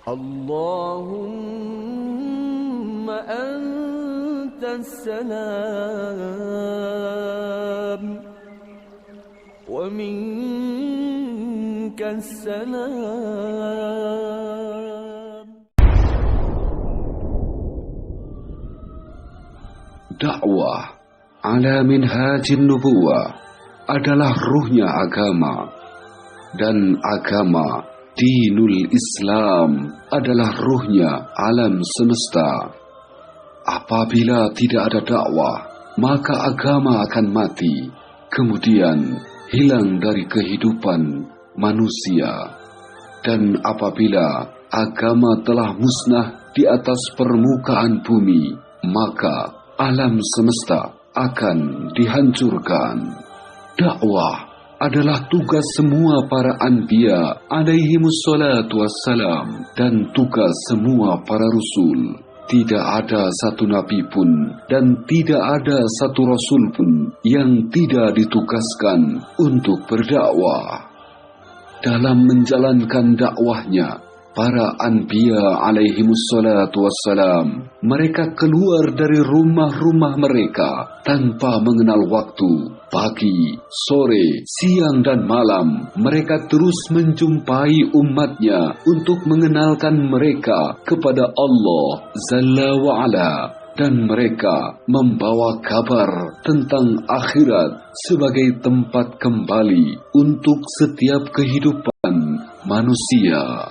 اللهم أنت السلام ومنك السلام. Dakwah ala minhajin nubuwah adalah ruhnya agama, dan agama dinul Islam adalah ruhnya alam semesta. Apabila tidak ada dakwah, maka agama akan mati, kemudian hilang dari kehidupan manusia. Dan apabila agama telah musnah di atas permukaan bumi, maka alam semesta akan dihancurkan. Dakwah adalah tugas semua para anbiya alaihimus salatu wassalam dan tugas semua para rasul. Tidak ada satu nabi pun dan tidak ada satu rasul pun yang tidak ditugaskan untuk berdakwah. Dalam menjalankan dakwahnya, para anbiya alaihimus salatu wassalam, mereka keluar dari rumah-rumah mereka tanpa mengenal waktu. Pagi, sore, siang dan malam, mereka terus menjumpai umatnya untuk mengenalkan mereka kepada Allah Jalla wa'ala. Dan mereka membawa kabar tentang akhirat sebagai tempat kembali untuk setiap kehidupan manusia.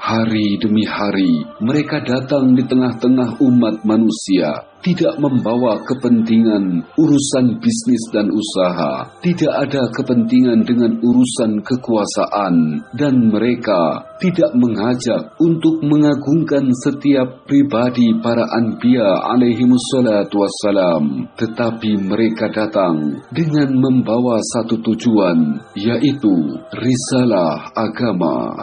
Hari demi hari, mereka datang di tengah-tengah umat manusia, tidak membawa kepentingan urusan bisnis dan usaha, tidak ada kepentingan dengan urusan kekuasaan, dan mereka tidak mengajak untuk mengagungkan setiap pribadi para anbiya alaihimus salatu wassalam, tetapi mereka datang dengan membawa satu tujuan, yaitu risalah agama.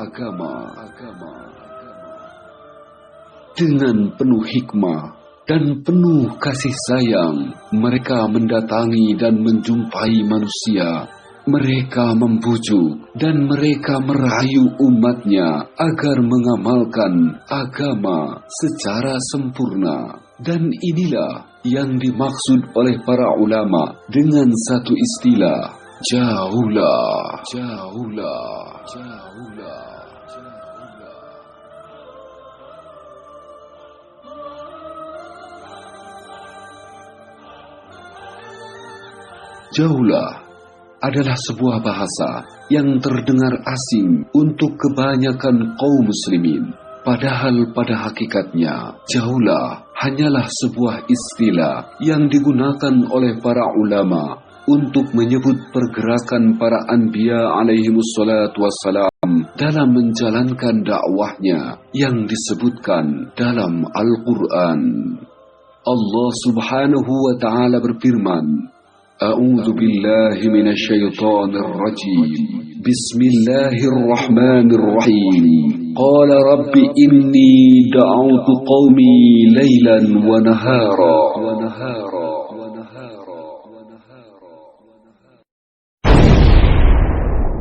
Dengan penuh hikmah dan penuh kasih sayang, mereka mendatangi dan menjumpai manusia. Mereka membujuk dan mereka merayu umatnya agar mengamalkan agama secara sempurna. Dan inilah yang dimaksud oleh para ulama dengan satu istilah, jauhlah. Jauhlah adalah sebuah bahasa yang terdengar asing untuk kebanyakan kaum muslimin. Padahal pada hakikatnya, jauhlah hanyalah sebuah istilah yang digunakan oleh para ulama untuk menyebut pergerakan para anbiya alaihimus salatu wassalam dalam menjalankan dakwahnya yang disebutkan dalam Al-Quran. Allah subhanahu wa ta'ala berfirman, أعوذ بالله من الشيطان الرجيم بسم الله الرحمن الرحيم قال رب إني دعوت قومي ليلا ونهارا.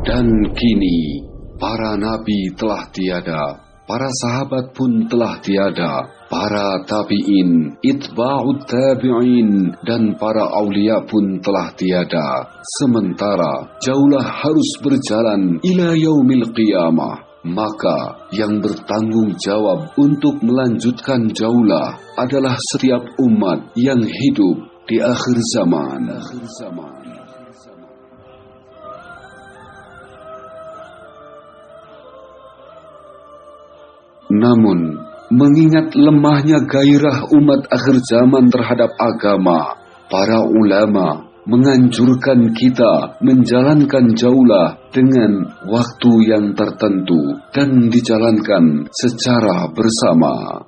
Dan kini para nabi telah tiada, para sahabat pun telah tiada, para tabi'in, itba'ut tabi'in, dan para aulia pun telah tiada. Sementara jauhlah harus berjalan ila yaumil qiyamah. Maka yang bertanggung jawab untuk melanjutkan jauhlah adalah setiap umat yang hidup di akhir zaman. Namun, mengingat lemahnya gairah umat akhir zaman terhadap agama, para ulama menganjurkan kita menjalankan jauhlah dengan waktu yang tertentu dan dijalankan secara bersama.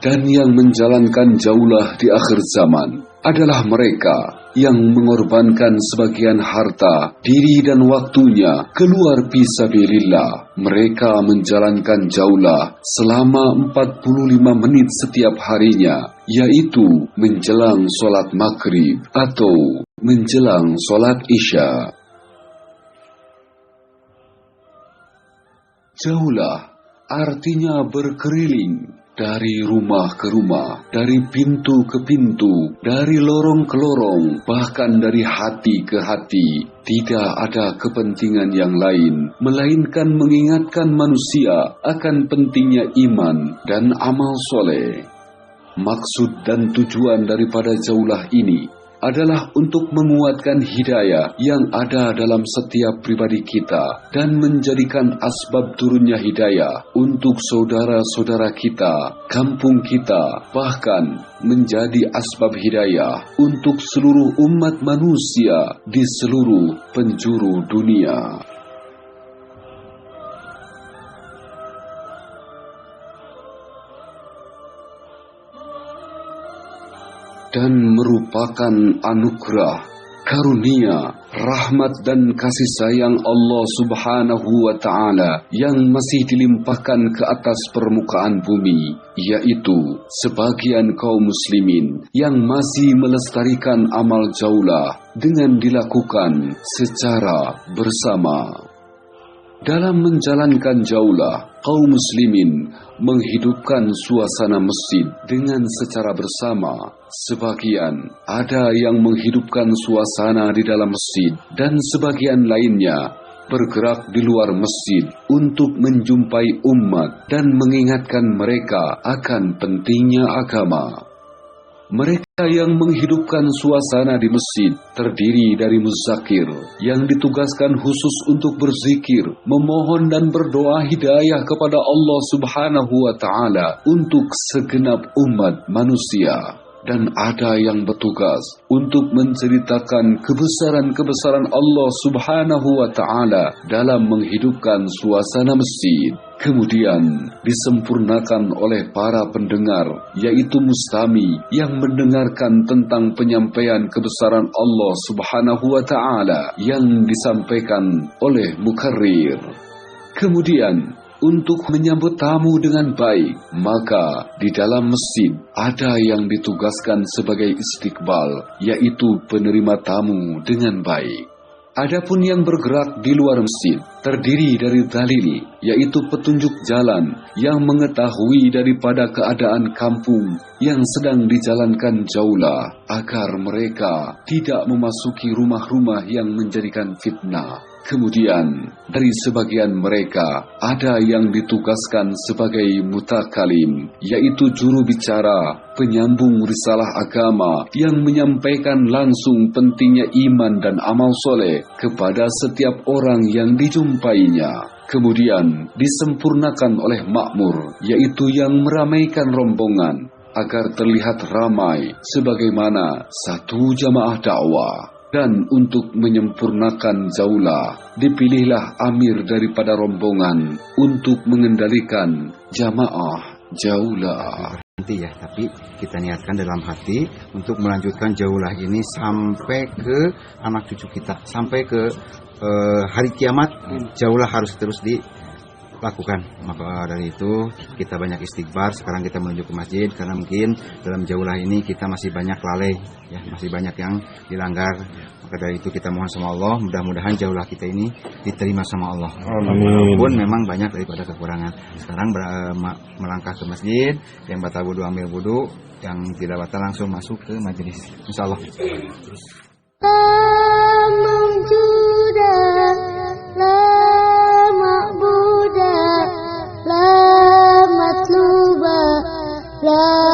Dan yang menjalankan jauhlah di akhir zaman adalah mereka yang mengorbankan sebagian harta, diri dan waktunya keluar fisabilillah. Mereka menjalankan jaulah selama 45 menit setiap harinya, yaitu menjelang sholat maghrib atau menjelang sholat isya. Jaulah artinya berkeliling, dari rumah ke rumah, dari pintu ke pintu, dari lorong ke lorong, bahkan dari hati ke hati. Tidak ada kepentingan yang lain, melainkan mengingatkan manusia akan pentingnya iman dan amal soleh. Maksud dan tujuan daripada jaulah ini adalah untuk menguatkan hidayah yang ada dalam setiap pribadi kita dan menjadikan asbab turunnya hidayah untuk saudara-saudara kita, kampung kita, bahkan menjadi asbab hidayah untuk seluruh umat manusia di seluruh penjuru dunia. Dan merupakan anugerah, karunia, rahmat dan kasih sayang Allah Subhanahu wa Ta'ala yang masih dilimpahkan ke atas permukaan bumi, yaitu sebagian kaum muslimin yang masih melestarikan amal jaulah dengan dilakukan secara bersama. Dalam menjalankan jaulah, kaum muslimin menghidupkan suasana masjid dengan secara bersama. Sebagian ada yang menghidupkan suasana di dalam masjid dan sebagian lainnya bergerak di luar masjid untuk menjumpai umat dan mengingatkan mereka akan pentingnya agama. Mereka yang menghidupkan suasana di masjid terdiri dari muzakir yang ditugaskan khusus untuk berzikir, memohon dan berdoa hidayah kepada Allah Subhanahu wa Ta'ala untuk segenap umat manusia. Dan ada yang bertugas untuk menceritakan kebesaran-kebesaran Allah Subhanahu wa Ta'ala dalam menghidupkan suasana masjid. Kemudian disempurnakan oleh para pendengar, yaitu mustami yang mendengarkan tentang penyampaian kebesaran Allah Subhanahu wa Ta'ala yang disampaikan oleh mukarrir. Kemudian untuk menyambut tamu dengan baik, maka di dalam masjid ada yang ditugaskan sebagai istiqbal, yaitu penerima tamu dengan baik. Adapun yang bergerak di luar masjid terdiri dari dalil, yaitu petunjuk jalan yang mengetahui daripada keadaan kampung yang sedang dijalankan jaulah agar mereka tidak memasuki rumah-rumah yang menjadikan fitnah. Kemudian dari sebagian mereka ada yang ditugaskan sebagai mutakalim, yaitu juru bicara, penyambung risalah agama yang menyampaikan langsung pentingnya iman dan amal soleh kepada setiap orang yang dijumpainya. Kemudian disempurnakan oleh makmur, yaitu yang meramaikan rombongan agar terlihat ramai sebagaimana satu jamaah dakwah. Dan untuk menyempurnakan jaulah, dipilihlah amir daripada rombongan untuk mengendalikan jamaah jaulah. Nanti ya, tapi kita niatkan dalam hati untuk melanjutkan jaulah ini sampai ke anak cucu kita, sampai ke hari kiamat. Jaulah harus terus dilakukan. Maka dari itu kita banyak istighfar. Sekarang kita menuju ke masjid karena mungkin dalam jaulah ini kita masih banyak lalai, ya, masih banyak yang dilanggar. Maka dari itu kita mohon sama Allah, mudah-mudahan jaulah kita ini diterima sama Allah. Walaupun memang banyak daripada kekurangan. Sekarang melangkah ke masjid, yang batal wudu ambil wudu, yang tidak batal langsung masuk ke majelis. Insyaallah. La